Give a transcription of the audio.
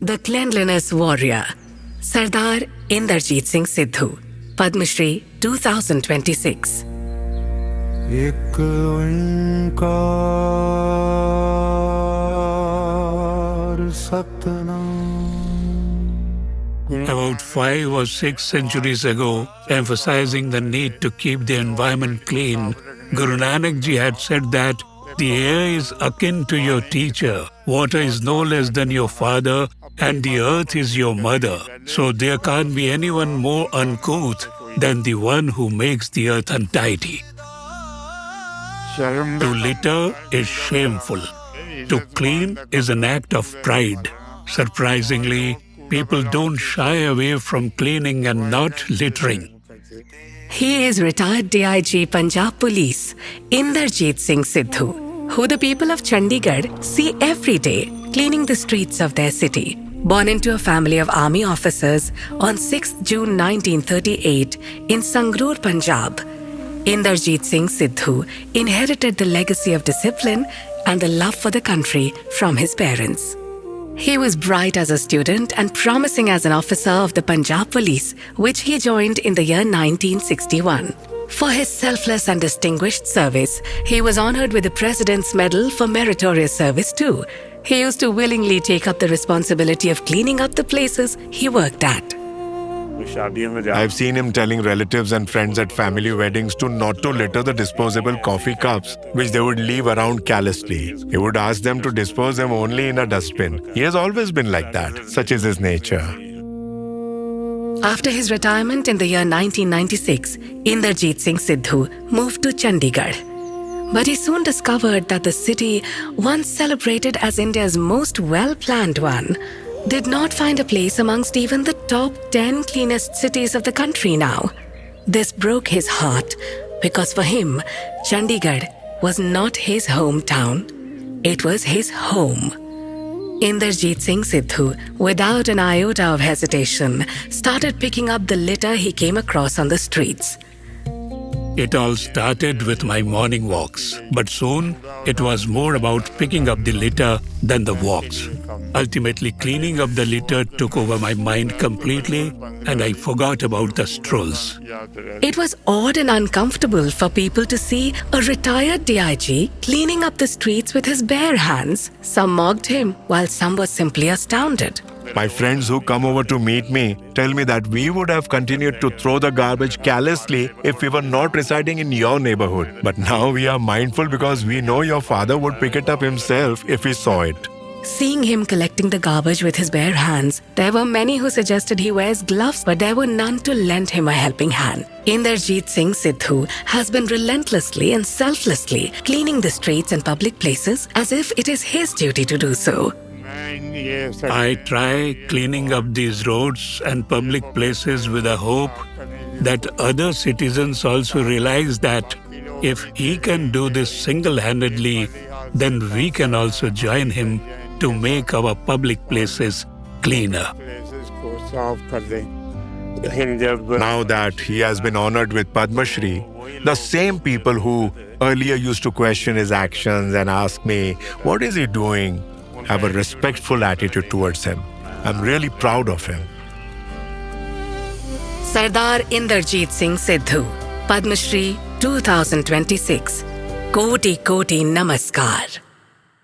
The cleanliness warrior, Sardar Inderjit Singh Sidhu, Padma Shri 2026. एक ओंकार Satnam. About 5 or 6 centuries ago, emphasizing the need to keep the environment clean, Guru Nanak Ji had said that the air is akin to your teacher, water is no less than your father, and the earth is your mother. So there can't be anyone more uncouth than the one who makes the earth untidy. To litter is shameful. To clean is an act of pride. Surprisingly, people don't shy away from cleaning and not littering. He is retired DIG Punjab Police, Inderjit Singh Sidhu, who the people of Chandigarh see every day cleaning the streets of their city. Born into a family of army officers on 6 June 1938 in Sangrur, Punjab, Inderjit Singh Sidhu inherited the legacy of discipline and the love for the country from his parents. He was bright as a student and promising as an officer of the Punjab Police, which he joined in the year 1961. For his selfless and distinguished service, he was honored with the President's Medal for Meritorious Service too. He used to willingly take up the responsibility of cleaning up the places he worked at. I've seen him telling relatives and friends at family weddings to not to litter the disposable coffee cups, which they would leave around carelessly. He would ask them to dispose them only in a dustbin. He has always been like that. Such is his nature. After his retirement in the year 1996, Inderjit Singh Sidhu moved to Chandigarh. But he soon discovered that the city, once celebrated as India's most well-planned one, did not find a place amongst even the top 10 cleanest cities of the country now. This broke his heart because for him, Chandigarh was not his hometown. It was his home. Inderjit Singh Sidhu, without an iota of hesitation, started picking up the litter he came across on the streets. It all started with my morning walks, but soon it was more about picking up the litter than the walks. Ultimately, cleaning up the litter took over my mind completely, and I forgot about the strolls. It was odd and uncomfortable for people to see a retired DIG cleaning up the streets with his bare hands. Some mocked him, while some were simply astounded. My friends who come over to meet me tell me that we would have continued to throw the garbage carelessly if we were not residing in your neighborhood. But now we are mindful because we know your father would pick it up himself if he saw it. Seeing him collecting the garbage with his bare hands, there were many who suggested he wears gloves, but there were none to lend him a helping hand. Inderjit Singh Sidhu has been relentlessly and selflessly cleaning the streets and public places as if it is his duty to do so. I try cleaning up these roads and public places with a hope that other citizens also realize that if he can do this single-handedly, then we can also join him to make our public places cleaner. Now that he has been honored with Padma Shri, the same people who earlier used to question his actions and ask me, what is he doing, have a respectful attitude towards him. I'm really proud of him. Sardar Inderjit Singh Sidhu, Padma Shri 2026. Koti Koti Namaskar.